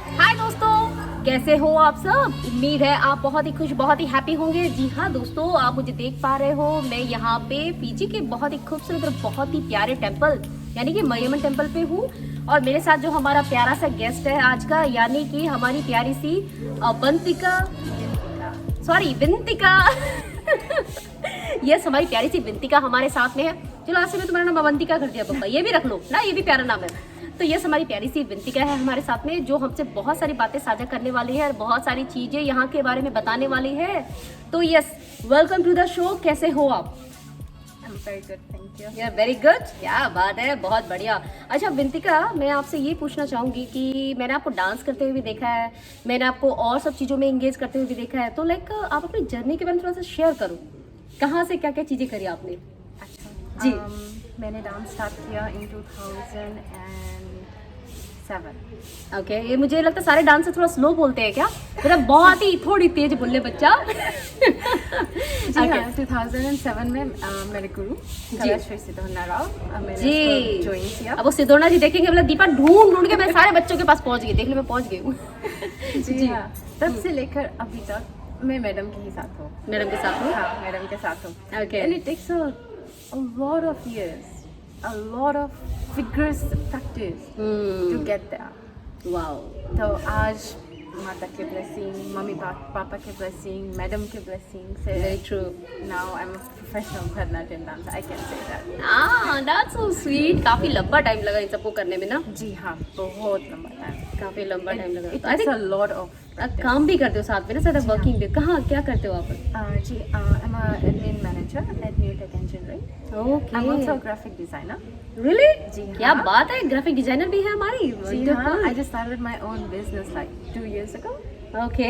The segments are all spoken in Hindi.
हाय दोस्तों, कैसे हो आप सब। उम्मीद है आप बहुत ही खुश, बहुत ही हैप्पी होंगे। जी हाँ दोस्तों, आप मुझे देख पा रहे हो, मैं यहाँ पे पीजी के बहुत ही खूबसूरत और बहुत ही प्यारे टेम्पल यानी कि मरियमन टेम्पल पे हूँ। और मेरे साथ जो हमारा प्यारा सा गेस्ट है आज का, यानी कि हमारी प्यारी सी बंतिका, सॉरी विंतिका यस, हमारी प्यारी सी विंतिका हमारे साथ में है। चलो आज से मैं तुम्हारा नाम अवंतिका कर दिया पापा, ये भी रख लो ना, ये भी प्यारा नाम है। तो यस, हमारी प्यारी सी विंतिका है हमारे साथ में, जो हमसे बहुत सारी बातें साझा करने वाली है और बहुत सारी चीजें यहाँ के बारे में बताने वाली है। तो yes, welcome to the show. कैसे हो आप? Very good, thank you. यार वेरी गुड, क्या बात है, बहुत बढ़िया। अच्छा विंतिका, मैं आपसे ये पूछना चाहूंगी कि मैंने आपको डांस करते हुए भी देखा है, मैंने आपको और सब चीज़ों में इंगेज करते हुए भी देखा है, तो लाइक आप अपनी जर्नी के बारे में थोड़ा सा शेयर करो। कहाँ से क्या क्या चीज़ें करी आपने? अच्छा जी। मैंने डांस स्टार्ट किया इन 2007। ओके, ये मुझे लगता है सारे डांस से थोड़ा स्लो बोलते हैं क्या, मतलब बहुत ही थोड़ी तेज बोले बच्चा। जी हाँ, 2007 में मेरे गुरु श्री सिद्धोना राव मैंने जी ज्वाइन किया। अब वो सिद्धोना जी देखेंगे, मतलब दीपा ढूंढ ढूंढ के मैं सारे बच्चों के पास पहुंच गई, देख लो मैं पहुंच गई हूँ। जी हाँ, तब से लेकर अभी तक मैं मैडम के ही साथ हूँ। मैडम के साथ हूँ। हाँ, मैडम के साथ हूँ। Okay. And it takes a lot of years, a lot of vigorous practice to get there. Wow. तो आज माता के ब्लेसिंग, मम्मी पापा के ब्लेसिंग, मैडम के ब्लेसिंग से very true. now I'm a professional Bharatanatyam dancer. I can say that. That's so sweet. काफी लंबा टाइम लगा इन सबको करने में ना? जी हाँ, बहुत लंबा टाइम। काफी लंबा टाइम लगा। It तो आई takes a think lot of practice. काम भी करते हो साथ में ना, साथ वर्किंग भी। कहाँ क्या करते हो आप? जी, I'm a admin manager at New Tech Engineering. Okay. I'm also a graphic designer. Really? जी क्या हाँ। बात है, ग्राफिक डिजाइनर भी है हमारी। जी हाँ, I just started my own business like 2 years ago. Okay.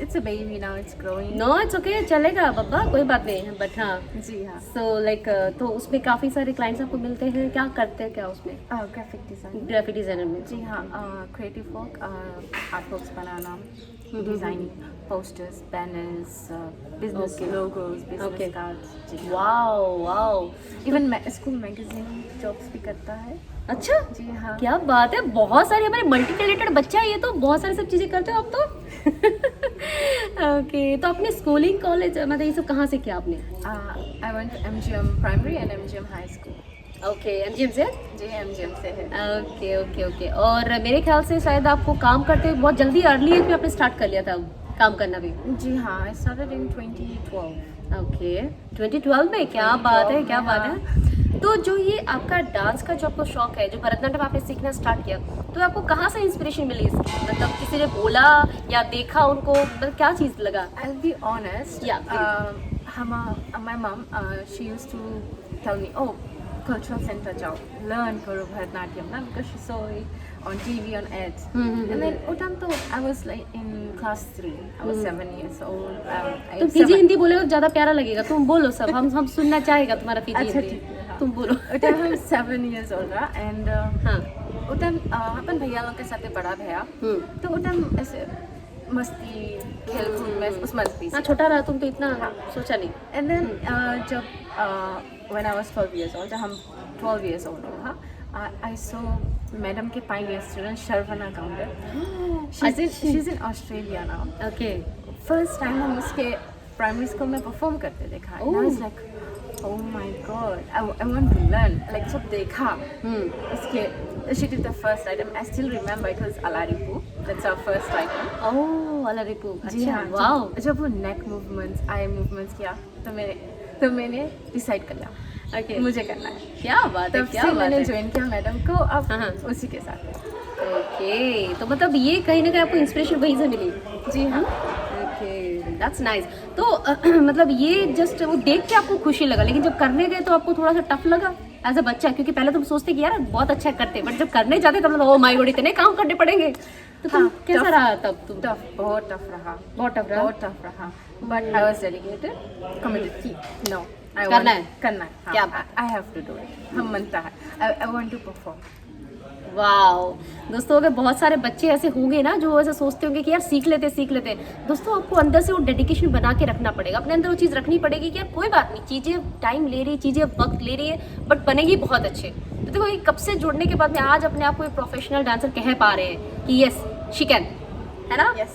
It's a baby now, it's growing. No it's okay, चलेगा बब्बा, कोई बात नहीं। बट हाँ, जी हाँ, सो लाइक तो उसमें काफी सारे क्लाइंट्स आपको मिलते हैं, क्या करते हैं क्या उसमें graphic designer. ग्राफिक डिजाइनर में? जी हाँ, क्रिएटिव वर्क, आर्ट वर्क्स बनाना, designing, posters, banners, business Okay. Logos, Okay. Business cards. जी wow wow. Even school magazine jobs भी करता है। अच्छा, जी हाँ। क्या बात है, बहुत सारे हमारे मल्टी टैलेंटेड बच्चा है ये तो, बहुत सारी सब चीजें करते हो आप तो। ओके, तो अपने स्कूलिंग कॉलेज मतलब ये सब कहाँ से किया आपने? I went MGM primary and MGM high school. Okay, MGM से? जी MGM से है। Okay okay okay. और मेरे ख्याल से शायद आपको काम करते हुए बहुत जल्दी अर्ली एज में आपने स्टार्ट कर लिया था काम करना भी? जी हाँ, आई स्टार्टेड इन 2012। ओके, 2012 में? क्या बात है, क्या बात है। तो जो ये आपका डांस का जो आपको शौक है, जो भरतनाट्यम आपने सीखना स्टार्ट किया, तो आपको कहाँ से इंस्पिरेशन मिली इसकी? मतलब किसी ने बोला या देखा उनको, मतलब क्या चीज़ लगा? I'll be honest. Yeah, My mom, she used to tell me, "Oh, cultural center jao, learn karo Bharatanatyam," na, because she saw it on TV on ads. And then utam to I was like in class 3. I was 7 years old. I तो was पीजी 7. हिंदी बोलेगा तो ज़्यादा प्यारा लगेगा, तुम बोलो सब, हम सुनना चाहेगा तुम्हारा पीजी अच्छा, हिंदी, ठीक है, हाँ। तुम बोलो। उतम हम 7 years old रहा and हाँ। उतम अपन भैया लोग के साथ बड़ा भैया, तो उतम ऐसे मस्ती खेल कूद में उस मस्ती हाँ, से। छोटा रहा तुम तो, इतना सोचा नहीं। And then जब when I was 12 years old, जब हम 12 years old रहा, I saw मैडम के pioneer student Sharvana Gounder. She's in Australia now. Okay. First time हम उसके प्राइमरी स्कूल में परफॉर्म करते देखा। And I was like, oh my god, I want to learn. Like जब देखा उसके, she did the first item. I still remember it was Alaripu. That's our first item. ओह, अलरिपू। जी अच्छा, हाँ, वाओ। जब वो नेक मूवमेंट्स, आई मूवमेंट्स किया, तो मैंने डिसाइड कर लिया ओके, मुझे करना है। क्या बात है, तब क्या से बात मैंने है। ज्वाइन किया मैडम को, अब हाँ, हाँ। उसी के साथ। ओके, तो मतलब ये कहीं ना कहीं आपको इंस्पिरेशन वहीं से मिली? जी हाँ। Okay, that's nice. तो मतलब ये जस्ट वो देख के आपको खुशी लगा, लेकिन जब करने गए तो आपको थोड़ा सा टफ लगा एज अ बच्चा? क्योंकि पहले तुम सोचते कि यार बहुत अच्छा करते, बट जब करने जाते तब ओ माय गॉड इतने काम करने पड़ेंगे, तो तुम हाँ, कैसा tough- रहा तब तुम? टफ, बहुत टफ रहा। बहुत टफ रहा? बहुत टफ रहा, but I was dedicated, committed की नो करना है? करना है, हाँ, क्या बात? I have to do it. हम मनता है, I want to perform. Wow दोस्तों, अगर बहुत सारे बच्चे ऐसे होंगे ना जो ऐसे सोचते होंगे कि यार सीख लेते, दोस्तों आपको अंदर से वो डेडिकेशन बना के रखना पड़ेगा, अपने अंदर वो चीज़ रखनी पड़ेगी कि यार कोई बात नहीं, चीज़ें टाइम ले रही है, चीज़ें वक्त ले रही है, बट बनेगी बहुत अच्छे। तो देखो ये कब से जुड़ने के बाद में आज अपने आप को एक प्रोफेशनल डांसर कह पा रहे हैं कि यस शी कैन, है ना? Yes,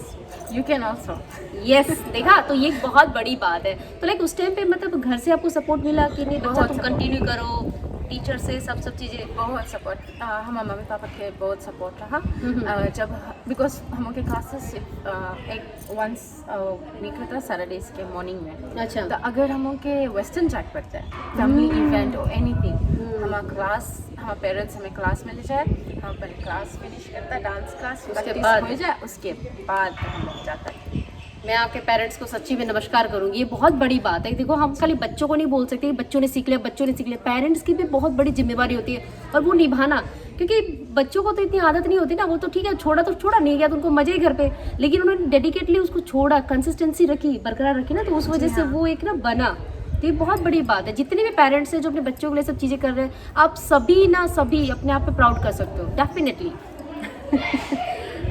you can also. Yes देखा, तो ये एक बहुत बड़ी बात है। तो लाइक उस टाइम पे मतलब घर से आपको सपोर्ट मिला कि नहीं बच्चा बहुत तुम support। कंटिन्यू करो, टीचर से सब चीज़ें? बहुत सपोर्ट, हमारे मम्मी पापा के बहुत सपोर्ट रहा। हम्म। जब बिकॉज हम लोग के क्लासेस एक वंस वीक होता है सैटरडेज के मॉर्निंग में। अच्छा। तो अगर हम लोग के वेस्टर्न जाट पड़ता है फैमिली इवेंट और एनीथिंग, हमारा क्लास, हमारे पेरेंट्स हमें क्लास में ले जाए, हम अपने क्लास फिनिश करता है डांस क्लास, उसके प्रैक्टिस बाद? हो जाए, उसके बाद हम लोग जाता है। मैं आपके पेरेंट्स को सच्ची में नमस्कार करूंगी, ये बहुत बड़ी बात है। देखो हम खाली बच्चों को नहीं बोल सकते कि बच्चों ने सीख लिया, बच्चों ने सीख लिया, पेरेंट्स की भी बहुत बड़ी जिम्मेवारी होती है और वो निभाना। क्योंकि बच्चों को तो इतनी आदत नहीं होती ना, वो तो ठीक है छोड़ा तो छोड़ा, नहीं गया तो उनको मजे ही घर पे, लेकिन उन्होंने डेडिकेटली उसको छोड़ा, कंसिस्टेंसी रखी, बरकरार रखी ना, तो उस वजह से वो एक ना बना। तो ये बहुत बड़ी बात है। जितने भी पेरेंट्स हैं जो अपने बच्चों के लिए सब चीज़ें कर रहे हैं, आप सभी अपने आप पे प्राउड कर सकते हो डेफिनेटली।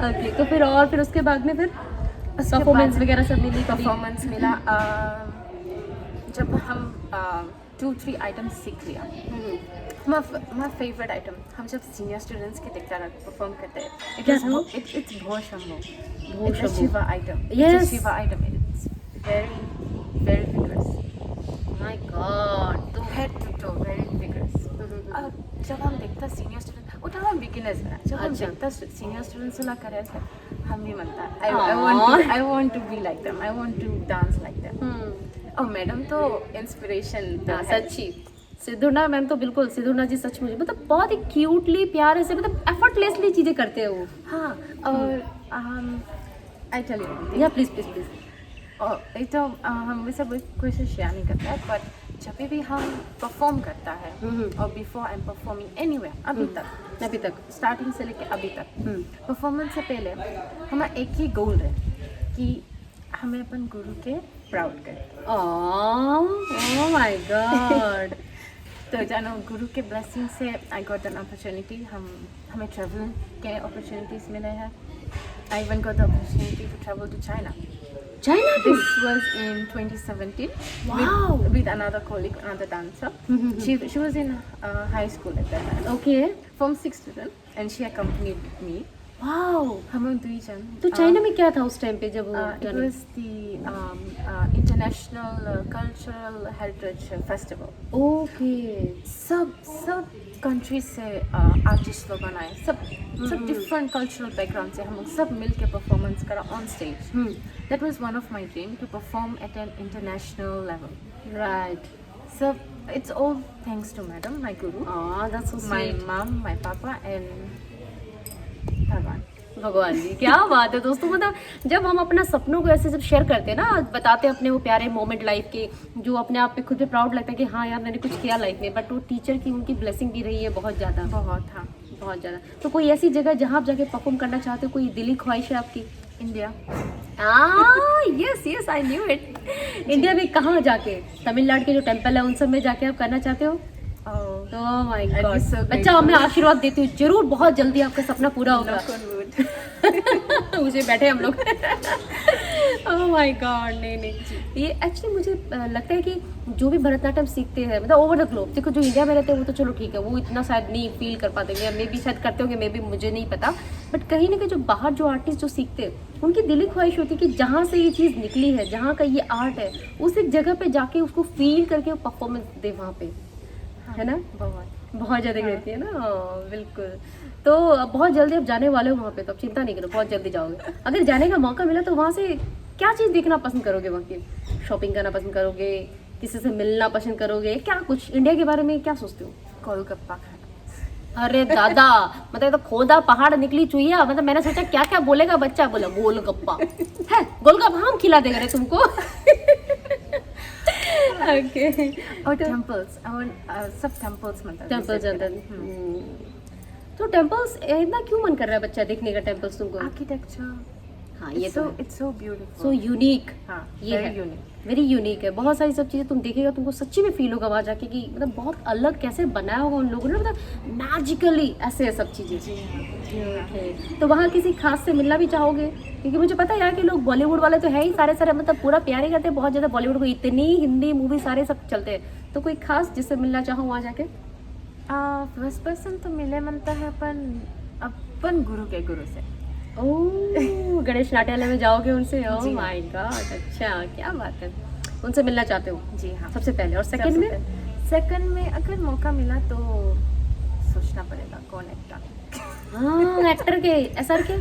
ओके, तो फिर उसके बाद में फिर परफॉर्मेंस वगैरह सब मिली? परफॉर्मेंस मिला जब हम 2-3 आइटम्स सीख लिया। हमारा फेवरेट आइटम हम जब सीनियर स्टूडेंट्स के देखता रहा परफॉर्म करते हैं, क्या था? इट्स बहुत शंभो, बहुत it's Shambho. Shiva item, Yes. Shiva item, it's very very vigorous, my God. तो head to toe very vigorous. जब हम देखता सीनियर स्टूडेंट, वो तो हम बिगिनर्स हैं, जब हम अच्छा। देखता सीनियर स्टूडेंट्स वाला करे थे, हम भी मनता Aww. I want to be like them, I want to dance like them. और मैडम तो इंस्पिरेशन तो है। सच्ची सिद्धूना मैम तो बिल्कुल, सिद्धूना जी सच मुझे मतलब बहुत ही क्यूटली प्यारे से मतलब एफर्टलेसली चीजें करते हैं वो। हाँ, और आई टेल यू, या प्लीज प्लीज प्लीज। और एक तो हम वैसे कोई से शेयर नहीं करता है, बट जब भी हम परफॉर्म करता है और before I am performing anywhere, अभी तक स्टार्टिंग से लेके अभी तक, परफॉर्मेंस से पहले हमारा एक ही गोल है कि हमें अपन गुरु के प्राउड करें। Oh my God. तो जानो गुरु के ब्लेसिंग से आई गॉट एन अपॉर्चुनिटी, हमें ट्रैवल के अपॉर्चुनिटीज मिले हैं। I even got the opportunity to travel to China. China This was in 2017. Wow. With another colleague, another dancer. She was in high school at that time. Okay. From 6th to 10, and she accompanied me. Wow. हम लोग 2 जन। तो चाइना में क्या था उस टाइम पे जब वो It was the International Cultural Heritage Festival. Okay. सब कंट्रीज से आर्टिस्ट लोग आए, सब डिफरेंट कल्चरल बैकग्राउंड से हम लोग सब मिल के परफॉर्मेंस करा on stage. That was one of my dream to perform at an international level. Right. So it's all thanks to Madam, my guru, that's so my sweet. mom, my papa, and Bhagwan. भगवान जी क्या बात है दोस्तों। मतलब जब हम अपना सपनों को ऐसे जब शेयर करते हैं ना, बताते हैं अपने वो प्यारे मोमेंट लाइफ के, जो अपने आप पे खुद पे प्राउड लगता है कि हाँ यार मैंने कुछ किया लाइफ में, बट वो टीचर की उनकी ब्लेसिंग भी रही है बहुत ज़्यादा। बहुत, हाँ। बहुत ज़्यादा। तो कोई ऐसी जगह जहाँ आप जाके परफॉर्म करना चाहते हो, कोई दिली ख्वाहिश है आपकी? India. Yes yes I knew it. India में कहाँ जाके? तमिलनाडु के जो टेम्पल है उन सब में जाके आप करना चाहते हो? Oh, oh my I'd be God. so बच्चा grateful. मैं आशीर्वाद देती हूँ, जरूर बहुत जल्दी आपका सपना पूरा होगा। knock on wood. उसे बैठे हम लोग। ओह माय गॉड। नहीं ये एक्चुअली मुझे लगता है कि जो भी भरतनाट्यम सीखते हैं मतलब ओवर द ग्लोब, देखो जो इंडिया में रहते हैं वो तो चलो ठीक है, वो इतना शायद नहीं फील कर पाते हैं, मे बी शायद करते होंगे, मे बी मुझे नहीं पता, बट कहीं ना कहीं जो बाहर जो आर्टिस्ट जो सीखते हैं उनकी दिली ख्वाहिश होती है कि जहाँ से ये चीज़ निकली है, जहाँ का ये आर्ट है, उस एक जगह पे जाके उसको फील करके परफॉर्मेंस दे वहाँ पे, है ना? बहुत ज़्यादा रहती है ना। बिल्कुल। तो बहुत जल्दी आप जाने वाले हो वहाँ पे, तो आप चिंता नहीं करो, बहुत जल्दी जाओगे। अगर जाने का मौका मिला तो वहाँ से क्या चीज़ देखना पसंद करोगे? वहाँ की शॉपिंग करना पसंद करोगे, किसी से मिलना पसंद करोगे, क्या कुछ इंडिया के बारे में क्या सोचते हो? गोलगप्पा खाना। अरे दादा मतलब ये तो खोदा पहाड़ निकली चुईया, मतलब मैंने सोचा क्या क्या बोलेगा बच्चा, बोला गोलगप्पा है, गोलगप्पा हम खिला देंगे तुमको। ओके। और टेम्पल्स, सब टेम्पल्स मतलब टेम्पल्स अंदर। तो टेम्पल्स इतना क्यों मन कर रहा है बच्चा देखने का टेम्पल्स तुमको? आर्किटेक्चर। हाँ ये तो it's so beautiful, so unique. हाँ, ये very है unique. वेरी यूनिक है। बहुत सारी सब चीज़ें तुम देखेगा तुमको सच्ची में फील होगा वहाँ जाके कि मतलब बहुत अलग कैसे बनाया होगा उन लोगों ने, मतलब मैजिकली ऐसे है सब चीज़ें। Okay. तो वहाँ किसी खास से मिलना भी चाहोगे? क्योंकि मुझे पता है यहाँ के लोग बॉलीवुड वाले तो है ही सारे मतलब पूरा प्यारे करते हैं बहुत ज़्यादा बॉलीवुड को, इतनी हिंदी मूवी सारे सब चलते हैं, तो कोई खास जिससे मिलना चाहो वहाँ जाके? फर्स्ट पर्सन तो मिले मनता है अपन गुरु के गुरु से, ओह, गणेश नाट्यालय में जाओगे उनसे? ओह जी। माय गॉड, अच्छा, क्या बात है, उनसे मिलना चाहते हो जी हाँ। सबसे पहले। और सेकंड में? सेकंड में अगर मौका मिला तो सोचना पड़ेगा कौन एक्टर। हाँ, एक्टर के, एसआर के।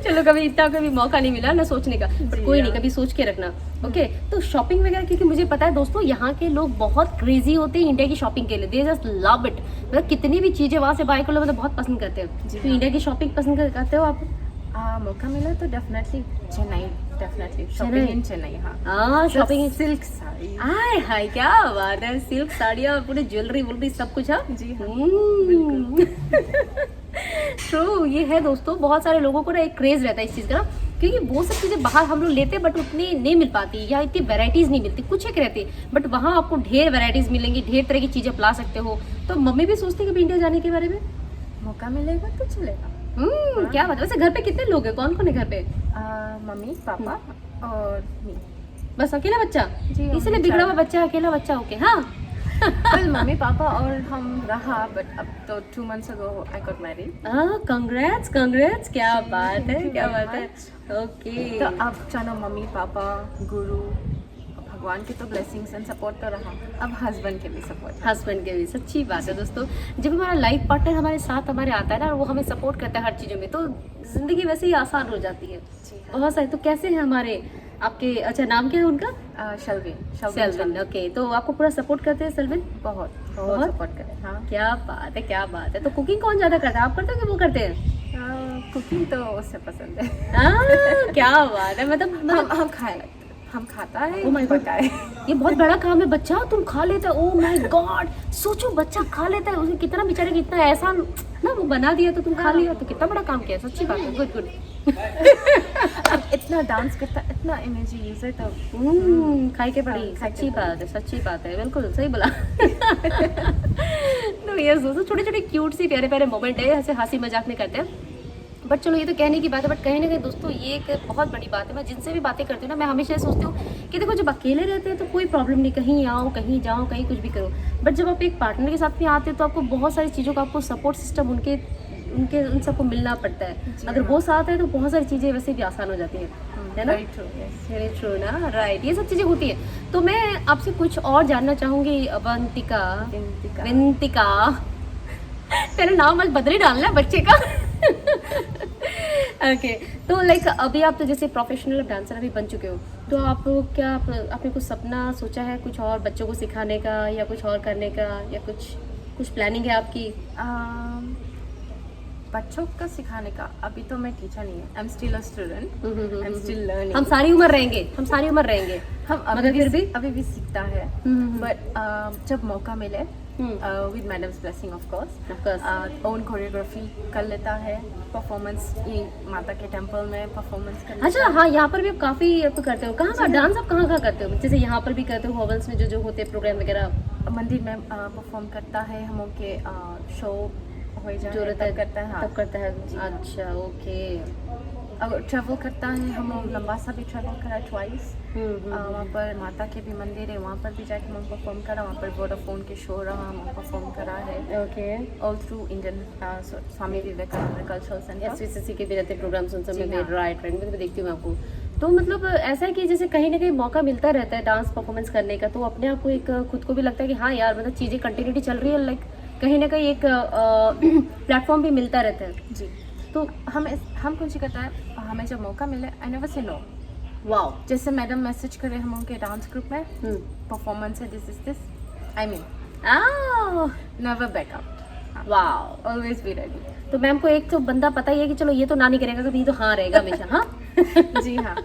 चलो, कभी इतना कभी मौका नहीं मिला ना सोचने का, बट जी कोई नहीं, हाँ। कभी सोच के रखना। ओके, तो शॉपिंग वगैरह, क्योंकि मुझे पता है दोस्तों यहाँ के लोग बहुत क्रेजी होते हैं इंडिया की शॉपिंग के लिए, दे जस्ट लव इट। मतलब कितनी भी चीजें वहाँ से बाय कर लो, मतलब बहुत पसंद करते हैं। जी तो हाँ। इंडिया की शॉपिंग पसंद करते हो आप? मौका मिला तो definitely Chennai, definitely Chennai? Shopping in Chennai. हाँ, हाँ, shopping. Silk sari. Hi hi, क्या बात है, सिल्क साड़ियाँ, पूरे ज्वेलरी वुलरी सब कुछ। हाँ जी हाँ, ट्रू, ये है दोस्तों, बहुत सारे लोगों को ना एक क्रेज रहता है इस चीज़ का ना, क्योंकि वो सब चीज़ें बाहर हम लोग लेते हैं बट उतनी नहीं मिल पाती, या इतनी वैरायटीज़ नहीं मिलती, कुछ एक रहती है, बट वहाँ आपको ढेर वैरायटीज़ मिलेंगी, ढेर तरह की चीज़ें ला सकते हो। तो मम्मी भी सोचती है कभी इंडिया जाने के बारे में? मौका मिलेगा तो चलेगा। क्या बात है। वैसे घर पे कितने लोग हैं, कौन कौन है घर पे? मम्मी पापा और मी। बस अकेला बच्चा? जी, इसलिए हम बिगड़ा हुआ चार। बच्चा, अकेला बच्चा, ओके। हाँ। कल मम्मी पापा और हम रहा, बट अब तो 2 months ago I got married। Congrats congrats, क्या बात है, Thank you क्या very बात है। much। ओके, तो अब चलो मम्मी पापा, गुरु, भगवान के तो ब्लेसिंग्स एंड सपोर्ट तो रहा, अब हस्बैंड के भी सपोर्ट। हस्बैंड के भी, सच्ची बात है दोस्तों। जब हमारा लाइफ पार्टनर हमारे साथ हमारे आता है ना, और वो हमें सपोर्ट करता है हर चीज़ों में, तो जिंदगी वैसे ही आसान हो जाती है। जी बहुत सारे। तो कैसे हैं हमारे आपके, अच्छा नाम क्या है उनका? हाँ, शलविन। Selvin, okay. तो आपको पूरा सपोर्ट करते हैं सेल्विन? बहुत बहुत? बहुत सपोर्ट करें। हाँ, क्या बात है, क्या बात है। तो कुकिंग कौन ज़्यादा करता है, आप करते हो कि वो करते हैं? कुकिंग तो उससे पसंद है। क्या बात है, मतलब हम खाए, हम खाता है, Oh my God। पकाए। ये बहुत बड़ा काम है, बच्चा तुम खा लेता है, ओह माय गॉड। सोचो, बच्चा खा लेता है, उसे कितना बेचारे, कितना ऐसा ना, वो बना दिया तो तुम खा लिया, तो कितना बड़ा काम किया है, सच्ची बात है, गुड गुड। अब इतना डांस करता, इतना एनर्जी यूज है, तो खाई के पड़ी, खाई के सच्ची पड़ी। बात है, सच्ची बात है, बिल्कुल सही बोला। तो ये दोस्तों, छोटे छोटे क्यूट सी प्यारे प्यारे मोमेंट है, ऐसे हंसी मजाक में करते हैं। बट चलो, ये तो कहने की बात है, बट कहीं ना कहीं दोस्तों ये एक बहुत बड़ी बात है। मैं जिनसे भी बातें करती हूँ ना, मैं हमेशा ये सोचती हूँ कि देखो, जब अकेले रहते हैं तो कोई प्रॉब्लम नहीं, कहीं आओ कहीं जाओ कहीं कुछ भी करो, बट जब आप एक पार्टनर के साथ में आते हो तो आपको बहुत सारी चीज़ों का, आपको सपोर्ट सिस्टम उनके उनके उन सबको मिलना पड़ता है। अगर वो साथ है तो बहुत सारी चीज़ें वैसे भी आसान हो जाती हैं, है ना? Very true, yes। Very true ना, राइट, ये सब चीज़ें होती है। तो मैं आपसे कुछ और जानना चाहूँगी, अवंतिका, विंतिका। विंतिका, तेरा नाम आज बदल ही डालना है बच्चे का। ओके, तो लाइक अभी आप तो जैसे प्रोफेशनल डांसर अभी बन चुके हो, तो आप क्या आपने कुछ सपना सोचा है कुछ और बच्चों को सिखाने का, या कुछ और करने का, या कुछ प्लानिंग है आपकी? बच्चों का सिखाने का, अभी तो मैं टीचर नहीं हूँ, I am still a student, I am still learning. हम सारी उम्र रहेंगे, हम सारी उम्र रहेंगे, हम मगर फिर भी अभी भी सीखता है, बट जब मौका मिले, with madams blessing of course, of course. Own choreography कर लेता है, परफॉर्मेंस ये माता के टेम्पल में परफॉर्मेंस कर लेता अच्छा, है। हाँ, यहाँ पर भी आप काफ़ी आप करते हो, कहाँ का डांस आप कहाँ करते हो? जैसे यहाँ पर भी करते हो हॉवल्स में, जो होते हैं प्रोग्राम वगैरह, मंदिर में परफॉर्म करता है, हम लोग के शो हो जाए जो रहता है तब करता है। हाँ, तब करता है। अच्छा, ओके। अगर ट्रैवल करता है, हम लोग लंबा सा भी ट्रैवल करा ट्वाइस। वहाँ पर माता के भी मंदिर है, वहाँ पर भी जाके हम परफॉर्म करा, वहाँ पर वोडाफोन के शो रहा, हम परफॉर्म करा है, okay. All through Indian Swami Vivekananda cultural centre. एसवीसीसी के भी रहते प्रोग्राम सुन सब जी में, हाँ। राइट राइट, मैं देखती हूँ आपको। तो मतलब ऐसा है कि जैसे कहीं ना कहीं मौका मिलता रहता है डांस परफॉर्मेंस करने का, तो अपने आप को एक खुद को भी लगता है कि हाँ यार, मतलब चीज़ें कंटिन्यूटी चल रही है, लाइक कहीं ना कहीं एक प्लेटफॉर्म भी मिलता रहता है। जी, तो हम कुछ करता है, हमें जब मौका मिले, I never say no. Wow. जैसे मैडम मैसेज करे हम उनके डांस ग्रुप में, परफॉर्मेंस है, this is this, I mean never back out, wow. Always be ready. तो मैम को एक तो बंदा पता ही है कि चलो ये तो ना नहीं करेगा, कभी ये तो हाँ रहेगा हमेशा। हाँ। जी हाँ,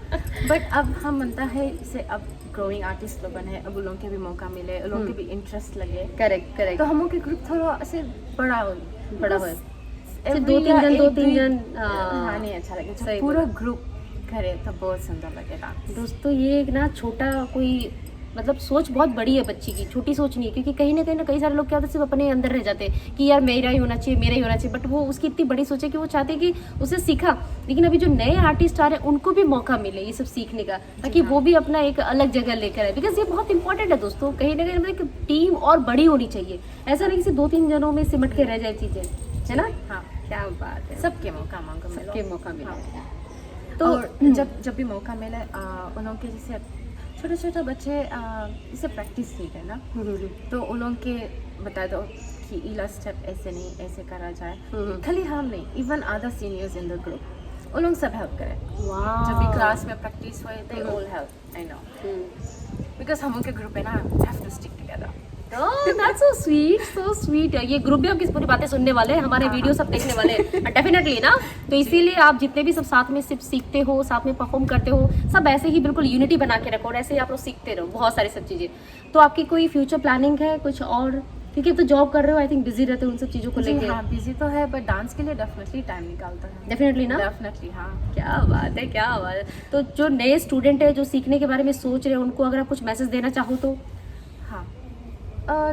बट अब हम बनता है इसे, अब ग्रोइंग आर्टिस्ट लोग है, अब उन लोगों के भी मौका मिले, उन लोगों के भी इंटरेस्ट लगे, करेक्ट करेक्ट, तो हम लोग के ग्रुप थोड़ा ऐसे बड़ा हो, बड़ा हो, Every दो तीन year जन एक हाँ, नहीं अच्छा लगे, सही जब पूरा ग्रुप करे तो बहुत सुंदर लगे डांस। दोस्तों ये एक ना छोटा कोई मतलब सोच बहुत बड़ी है बच्ची की, छोटी सोच नहीं है, क्योंकि कहीं ना कई सारे लोग क्या होते हैं, सिर्फ अपने अंदर रह जाते हैं कि यार मेरा ही होना चाहिए, मेरा ही होना चाहिए, बट वो उसकी इतनी बड़ी सोच है कि वो चाहते हैं कि उसे सीखा, लेकिन अभी जो नए आर्टिस्ट आ रहे हैं उनको भी मौका मिले ये सब सीखने का, ताकि वो भी अपना एक अलग जगह लेकर आए, बिकॉज ये बहुत इंपॉर्टेंट है दोस्तों। कहीं ना कहीं मतलब टीम और बड़ी होनी चाहिए, ऐसा नहीं कि सिर्फ 2-3 जनों में सिमट के रह जाए चीज़ें। है ना? हाँ, क्या बात है, सबके मौका मिलो। सबके मौका मिले। हाँ। तो और जब भी मौका मिले उन लोगों के जैसे छोटे छोटे बच्चे जैसे प्रैक्टिस सीखे ना, तो उन लोगों के बता दो कि इला स्टेप ऐसे नहीं ऐसे करा जाए। खाली हम नहीं, even other seniors in the group उन लोग सब हेल्प करें। जब भी क्लास में प्रैक्टिस हुए they all help, I know, because हम उनके ग्रुप है ना, have to stick together. That's so sweet, so sweet. ये ग्रुप भी आपकी पूरी बातें सुनने वाले हैं, हमारे वीडियो सब देखने वाले हैं डेफिनेटली ना। तो इसीलिए आप जितने भी सब साथ में सिर्फ सीखते हो, साथ में परफॉर्म करते हो, सब ऐसे ही बिल्कुल यूनिटी बना के रखो और ऐसे ही आप लोग सीखते रहो बहुत सारी सब चीज़ें। तो आपकी कोई फ्यूचर प्लानिंग है कुछ और? क्योंकि अब तो जॉब कर रहे हो, आई थिंक बिजी रहते हो उन सब चीज़ों को लेके। हाँ, बिजी तो है, बट डांस के लिए डेफिनेटली टाइम निकालता है। डेफिनेटली ना, डेफिनेटली। हाँ, क्या बात है, क्या बात है। तो जो नए स्टूडेंट है जो सीखने के बारे में सोच रहे हैं, उनको अगर आप कुछ मैसेज देना चाहो तो? हाँ,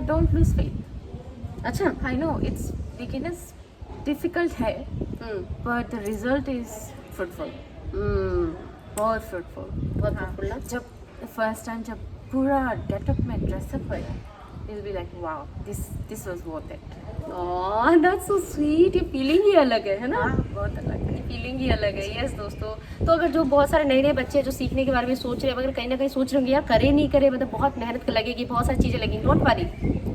डोंट लूज फेथ। अच्छा। I know it's beginners difficult है, but the result is fruitful, बहुत फ्रूटफुल, बहुत fruitful ना? जब फर्स्ट टाइम जब पूरा गेटअप में ड्रेसअप हुआ, it will be like wow, this was worth it. Oh that's so sweet. ये फीलिंग ही अलग है ना? हाँ, बहुत अलग है। फीलिंग ही अलग है। यस दोस्तों, तो अगर जो बहुत सारे नए नए बच्चे हैं जो सीखने के बारे में सोच रहे हैं, अगर कहीं ना कहीं सोच रहे होंगे यार करे नहीं करे, मतलब बहुत मेहनत लगेगी, बहुत सारी चीज़ें लगेंगी, डोंट वरी,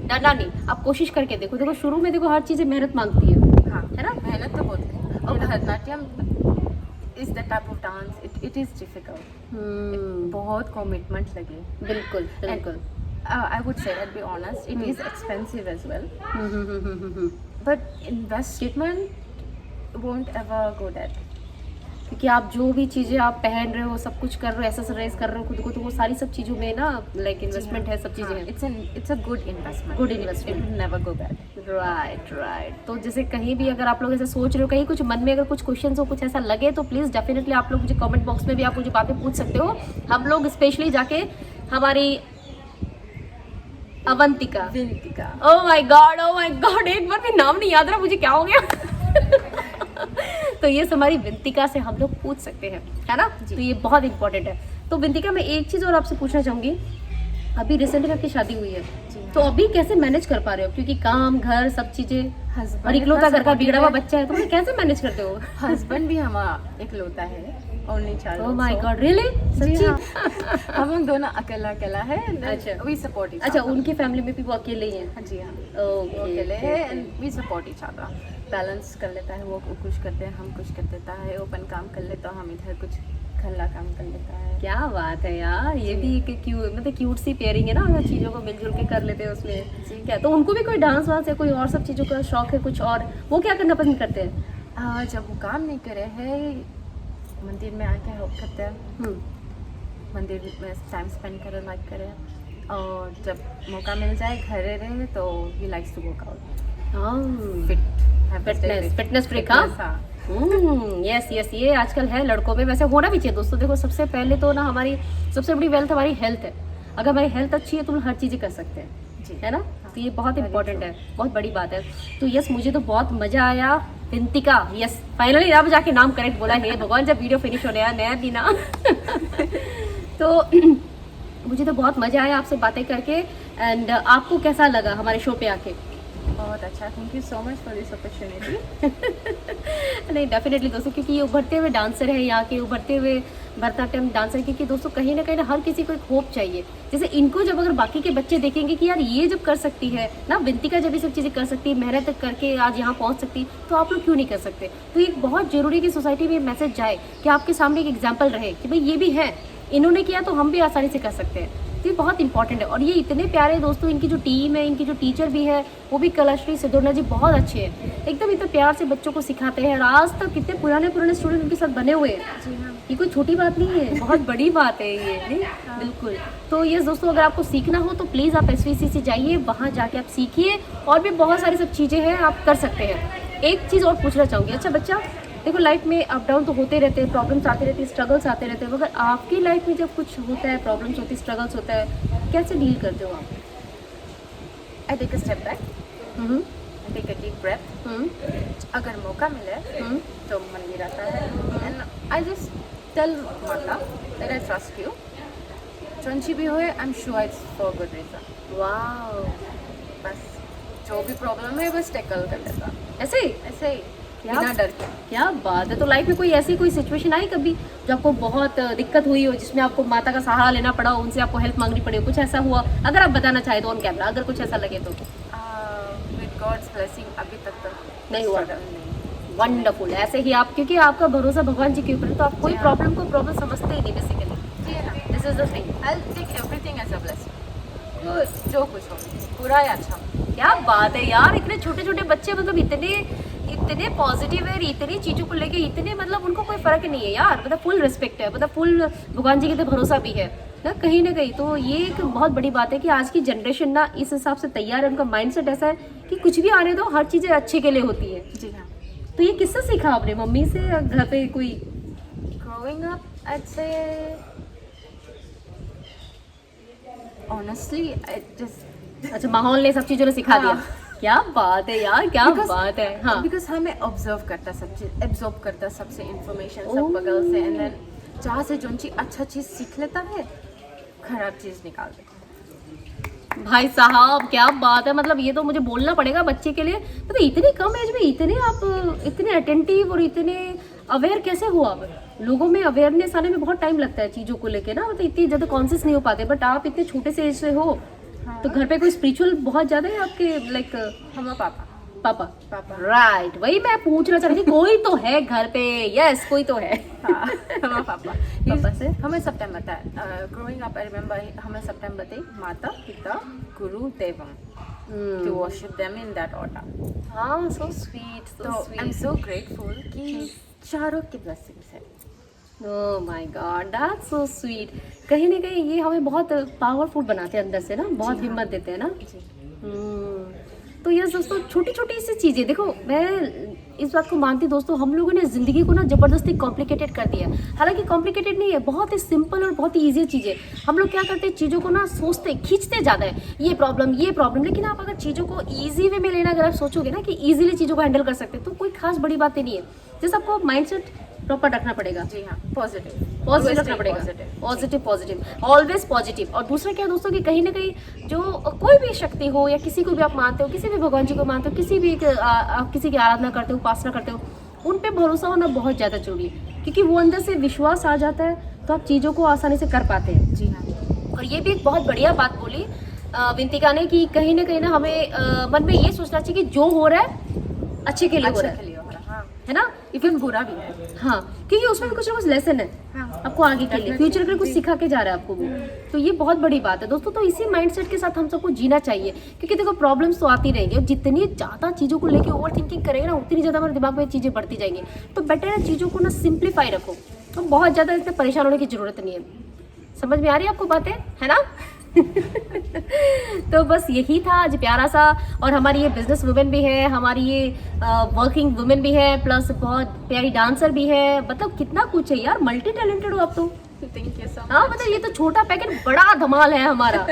डरना नहीं, आप कोशिश करके देखो। देखो शुरू में देखो हर चीज़ें मेहनत मांगती है। हाँ, है ना? मेहनत तो बहुत है। और Bharatanatyam is the type of dance, it is difficult, बहुत कमिटमेंट लगे। बिल्कुल बिल्कुल। I would say, I'd be honest, it is expensive as well. But investment won't ever go dead. क्योंकि आप जो भी चीज़ें आप पहन रहे हो, सब कुछ कर रहे हो, एक्सरसाइज कर रहे हो खुद को, तो वो सारी सब चीज़ों में ना लाइक इन्वेस्टमेंट है, सब चीज़ें हैं। It's a good investment. Good investment. It will never go bad. Right. तो जैसे कहीं भी अगर आप लोग ऐसे सोच रहे हो, कहीं कुछ मन में अगर कुछ क्वेश्चन हो, कुछ ऐसा लगे, तो प्लीज़ डेफिनेटली आप लोग मुझे कमेंट बॉक्स में भी आप मुझे बातें पूछ सकते हो। हम लोग स्पेशली जाके हमारी अवंतिका, ओह माय गॉड, एक बार भी नाम नहीं याद रहा मुझे, क्या हो गया तो ये हमारी विंतिका से हम लोग पूछ सकते हैं, है ना? तो ये बहुत इंपॉर्टेंट है। तो विंतिका, मैं एक चीज़ और आपसे पूछना चाहूँगी, अभी रिसेंटली आपकी शादी हुई है, तो अभी कैसे मैनेज कर पा रहे हो? क्योंकि काम घर सब चीज़ें, और इकलौता घर का बिगड़ा हुआ बच्चा है, तो मतलब कैसे मैनेज करते हो? हस्बैंड भी हमारा इकलौता है, only child. Oh my God, really? सच्ची? हम लोग दोनों अकेला है। अच्छा, we support each अच्छा, other. उनकी फैमिली में भी वो अकेले ही हैं? जी हाँ, ओके, वो अकेले है and we support each other. Balance कर लेता है, वो कुछ करते हैं, हम कुछ कर देता है, ओपन काम कर लेता है, हम इधर कुछ खल्ला काम कर लेता है। क्या बात है यार, ये भी एक क्यूट, मतलब क्यूट सी पेयरिंग है ना, अगर चीज़ों को मिलजुल के कर लेते हैं उसमें। ठीक है, तो उनको भी कोई डांस वांस या कोई और सब चीज़ों का शौक है कुछ और, वो क्या करना पसंद करते हैं? जब वो काम नहीं करे है, मंदिर में आके हेल्प करते हैं, मंदिर में टाइम स्पेंड करे, लाइक करे, और जब मौका मिल जाए घरे रहे तो ही likes to work out, fitness freak. हाँ, यस यस, ये आजकल है लड़कों में, वैसे होना भी चाहिए दोस्तों। देखो सबसे पहले तो ना हमारी सबसे बड़ी वेल्थ हमारी हेल्थ है। अगर हमारी हेल्थ अच्छी है तो हम हर चीज़ें कर सकते हैं, है ना? तो ये बहुत इंपॉर्टेंट है, बहुत बड़ी बात है। तो यस, मुझे तो बहुत मज़ा आया विंतिका। यस, फाइनली अब जाके नाम करेक्ट बोला है भगवान, जब वीडियो फिनिश हो गया नया दिन तो मुझे तो बहुत मज़ा आया आपसे बातें करके। एंड आपको कैसा लगा हमारे शो पे आके? बहुत अच्छा, thank you so much for this opportunity. नहीं, डेफिनेटली दोस्तों, क्योंकि ये उभरते हुए डांसर है, यहाँ के उभरते हुए भरतनाट्यम डांसर, क्योंकि दोस्तों कहीं ना हर किसी को एक होप चाहिए। जैसे इनको जब अगर बाकी के बच्चे देखेंगे कि यार ये जब कर सकती है ना, विंतिका जब ये सब चीज़ें कर सकती है, मेहनत करके आज यहाँ पहुँच सकती, तो आप लोग क्यों नहीं कर सकते? तो एक बहुत ज़रूरी कि सोसाइटी में मैसेज जाए कि आपके सामने एक एग्जाम्पल रहे कि भाई ये भी है, इन्होंने किया तो हम भी आसानी से कर सकते हैं। तो ये बहुत इंपॉर्टेंट है। और ये इतने प्यारे दोस्तों, इनकी जो टीम है, इनकी जो टीचर भी है, वो भी कलाश्री सिद्धोना जी बहुत अच्छे हैं, एकदम इतने प्यार से बच्चों को सिखाते हैं। और आज तक कितने पुराने स्टूडेंट उनके साथ बने हुए हैं। जी हाँ, ये कोई छोटी बात नहीं है, बहुत बड़ी बात है ये, नहीं? बिल्कुल। तो ये दोस्तों, अगर आपको सीखना हो तो प्लीज़ आप SVC से जाइए, वहाँ जाके आप सीखिए, और भी बहुत सारी सब चीज़ें हैं आप कर सकते हैं। एक चीज़ और पूछना चाहूँगी, अच्छा बच्चा, देखो लाइफ में अप डाउन तो होते रहते हैं, प्रॉब्लम्स आते रहते हैं, स्ट्रगल्स आते रहते हैं, मगर आपकी लाइफ में जब कुछ होता है, प्रॉब्लम्स होती है, स्ट्रगल्स होता है, कैसे डील करते हो आप? I take a step back, I take a deep breath. अगर मौका मिले तो मंदिर आता है, and I just tell Mata that I trust you, चौंची भी होए, I am sure it's for good reason. Wow, बस जो भी प्रॉब्लम है बस टैकल कर लेता। ऐसे ऐसे ही, क्या बिना डर के। क्या बात है। तो लाइफ में कोई ऐसी कोई सिचुएशन आई कभी जो आपको बहुत दिक्कत हुई हो, जिसमें आपको माता का सहारा लेना पड़ा हो, उनसे आपको हेल्प मांगनी पड़ी हो, कुछ ऐसा हुआ? अगर आप बताना चाहे तो ऑन कैमरा, अगर कुछ ऐसा लगे तो। विद गॉड्स ब्लेसिंग अभी तक तो नहीं हुआ। struggle नहीं। वंडरफुल। ऐसे ही आप, क्योंकि आपका भरोसा भगवान जी के ऊपर है, तो आप कोई जी हाँ। प्रॉब्लम को प्रॉब्लम समझते ही नहीं बेसिकली। जी हाँ, this is the thing. I'll take everything as a blessing। जो कुछ हो, बुरा या अच्छा। क्या बात है यार, इतने छोटे छोटे बच्चे मतलब इतने इतने पॉजिटिव है, इतनी चीजों को लेके इतने मतलब उनको कोई फर्क नहीं है यार, मतलब फुल रिस्पेक्ट है, मतलब फुल भगवान जी के तो भरोसा भी है ना कहीं। तो ये एक बहुत बड़ी बात है कि आज की जनरेशन ना इस हिसाब से तैयार है, उनका माइंडसेट ऐसा है कि कुछ भी आने दो, हर चीजें अच्छे के लिए होती है। जी हाँ। तो ये किससे सीखा आपने, मम्मी से या घर पे कोई? Growing up, I'd say honestly, I just अच्छा, माहौल ने सब चीजों ने सिखा दिया। हाँ। क्या बात है यार, क्या Because- बात है। हाँ, बिकॉज हमें ऑब्जर्व करता सब चीज, एब्जॉर्ब करता सबसे इंफॉर्मेशन ओह। सब बगल से, एंड देन जहाँ से जो चीज अच्छा चीज सीख लेता है, खराब चीज निकाल देता है। भाई साहब क्या बात है, मतलब ये तो मुझे बोलना पड़ेगा बच्चे के लिए। मतलब इतनी कम एज में इतने आप इतने अटेंटिव और इतने अवेयर कैसे हो आप? लोगों में अवेयरनेस आने में बहुत टाइम लगता है चीज़ों को लेके ना, मतलब इतनी ज़्यादा कॉन्शियस नहीं हो पाते, बट आप इतने छोटे से एज से हो। हाँ। तो घर पे कोई स्पिरिचुअल बहुत ज़्यादा है आपके, लाइक हमारा पापा पापा? पापा राइट, वही मैं पूछना चाह रही थी, कोई तो है घर पे। यस, कोई तो है। हाँ, हमारा पापा पापा से? हमें सबटाइम बताया, ग्रोइंग अप आई रिमेम्बर हमें सबटाइम बताई माता पिता गुरु देवम, to worship them in that order. हाँ, सो स्वीट, तो so I am sweet. So grateful कि चारों की ब्लेसिंग्स है। Oh my God, that's so sweet. कहीं ना कहीं ये हमें बहुत पावरफुल बनाते हैं अंदर से ना, बहुत जी हाँ। हिम्मत देते हैं ना। जी तो यस दोस्तों, छोटी छोटी सी चीज़ें देखो, मैं इस बात को मानती हूँ दोस्तों, हम लोगों ने ज़िंदगी को ना ज़बरदस्ती कॉम्प्लिकेटेड कर दिया है। हालांकि कॉम्प्लिकेटेड नहीं है, बहुत ही सिंपल और बहुत ही ईजी चीज़ें। हम लोग क्या करते हैं, चीज़ों को ना सोचते खींचते ज़्यादा है, ये प्रॉब्लम। लेकिन आप अगर चीज़ों को ईजी वे में लेना, अगर आप सोचोगे ना कि ईजिली चीज़ों को हैंडल कर सकते हैं, तो कोई खास बड़ी बातें नहीं है। जैसे आपको माइंडसेट प्रॉपर रखना पड़ेगा, जी हाँ, पॉजिटिव पॉजिटिव रखना पड़ेगा, पॉजिटिव ऑलवेज पॉजिटिव। और दूसरा क्या दोस्तों, कि कहीं ना कहीं जो कोई भी शक्ति हो या किसी को भी आप मानते हो, किसी भी भगवान जी को मानते हो, किसी भी आप किसी की आराधना करते हो, उपासना करते हो, उन पे भरोसा होना बहुत ज़्यादा जरूरी है, क्योंकि वो अंदर से विश्वास आ जाता है, तो आप चीज़ों को आसानी से कर पाते हैं। जी हाँ। और ये भी एक बहुत बढ़िया बात बोली विंतिका ने, कि कहीं ना हमें मन में ये सोचना चाहिए कि जो हो रहा है अच्छे के लिए हो रहा अच्छे के लिए हो रहा हाँ, है ना। इवन बुरा भी है। हाँ, क्योंकि उसमें भी कुछ ना कुछ लेसन है हाँ। आपको आगे के लिए, Definitely, फ्यूचर के लिए कुछ जी। सिखा के जा रहा है आपको वो। तो ये बहुत बड़ी बात है दोस्तों। तो इसी माइंडसेट के साथ हम सबको जीना चाहिए, क्योंकि देखो प्रॉब्लम्स तो आती रहेंगी, और जितनी ज़्यादा चीज़ों को लेके ओवर थिंकिंग करेंगे ना, उतनी ज़्यादा हमारे दिमाग में चीज़ें बढ़ती जाएंगी। तो बेटर है चीज़ों को ना सिंप्लीफाई रखो, तो बहुत ज़्यादा इसमें परेशान होने की जरूरत नहीं है। समझ में आ रही है आपको बातें, है ना? तो बस यही था आज प्यारा सा। और हमारी ये बिजनेस वुमेन भी है, हमारी ये वर्किंग वुमेन भी है, प्लस बहुत प्यारी डांसर भी है, मतलब कितना कुछ है यार, मल्टी टैलेंटेड हो आप तो। Thank you so much. हाँ, मतलब ये तो छोटा पैकेट बड़ा धमाल है हमारा।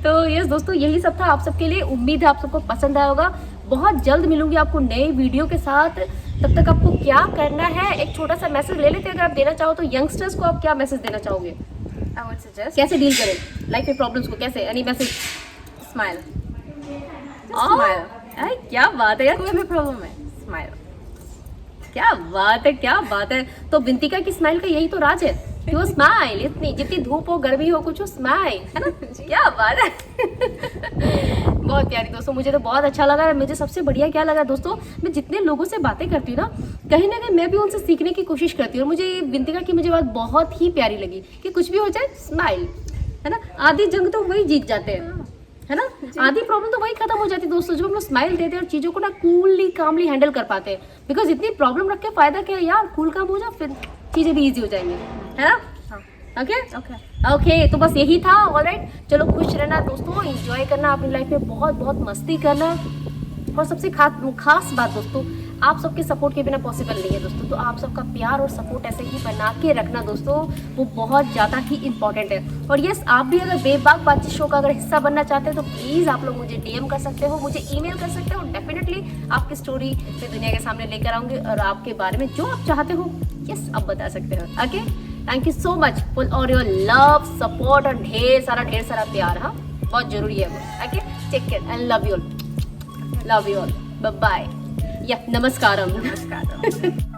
तो यस दोस्तों, यही सब था आप सबके लिए। उम्मीद है आप सबको पसंद आया होगा। बहुत जल्द मिलूंगी आपको नए वीडियो के साथ। तब तक आपको क्या करना है, एक छोटा सा मैसेज ले लेते हैं, अगर आप देना चाहो तो। यंगस्टर्स को आप क्या मैसेज देना चाहोगे, I would suggest कैसे डील करें लाइफ में प्रॉब्लम्स को, कैसे, any message? smile. Just smile. क्या बात है यार, कोई भी प्रॉब्लम है, smile. क्या बात है, क्या बात है। तो विंतिका की स्माइल का यही तो राज है कि वो स्माइल, इतनी जितनी धूप हो गर्मी हो कुछ हो, स्माइल, है ना। क्या बात है। बहुत प्यारी दोस्तों, मुझे तो बहुत अच्छा लगा। मुझे सबसे बढ़िया क्या लगा दोस्तों, मैं जितने लोगों से बातें करती हूँ ना कहीं मैं भी उनसे सीखने की कोशिश करती हूँ। और मुझे विंतिका की मुझे बात बहुत ही प्यारी लगी कि कुछ भी हो जाए स्माइल, है ना। आधी जंग तो वही जीत जाते हैं, है ना। आधी प्रॉब्लम तो वही खत्म हो जाती है दोस्तों, जब हम लोग स्माइल देते हैं और चीज़ों को ना कूलली कामली हैंडल कर पाते हैं। बिकॉज इतनी प्रॉब्लम रख के फायदा क्या है यार, कूल काम हो जाए, फिर चीज़ें भी ईजी हो जाएंगी, है ना। ओके ओके, तो बस यही था। ऑलराइट, चलो खुश रहना दोस्तों, एंजॉय करना अपनी लाइफ में, बहुत बहुत मस्ती करना। और सबसे खास बात दोस्तों, आप सबके सपोर्ट के बिना पॉसिबल नहीं है दोस्तों। तो आप सबका प्यार और सपोर्ट ऐसे ही बना के रखना दोस्तों, वो बहुत ज़्यादा ही इंपॉर्टेंट है। और यस, आप भी अगर बेबाक बातचीत शो का अगर हिस्सा बनना चाहते हैं तो प्लीज़ आप लोग मुझे DM कर सकते हो, मुझे ईमेल कर सकते हो। डेफिनेटली आपकी स्टोरी मैं दुनिया के सामने लेकर आऊँगी और आपके बारे में जो आप चाहते हो यस आप बता सकते हो। Okay, thank you so much for all your love, support और ढेर सारा प्यार। हाँ, बहुत जरूरी है वो। Okay, take care and love you all. Love you all, bye bye, या नमस्कारम. Namaskaram.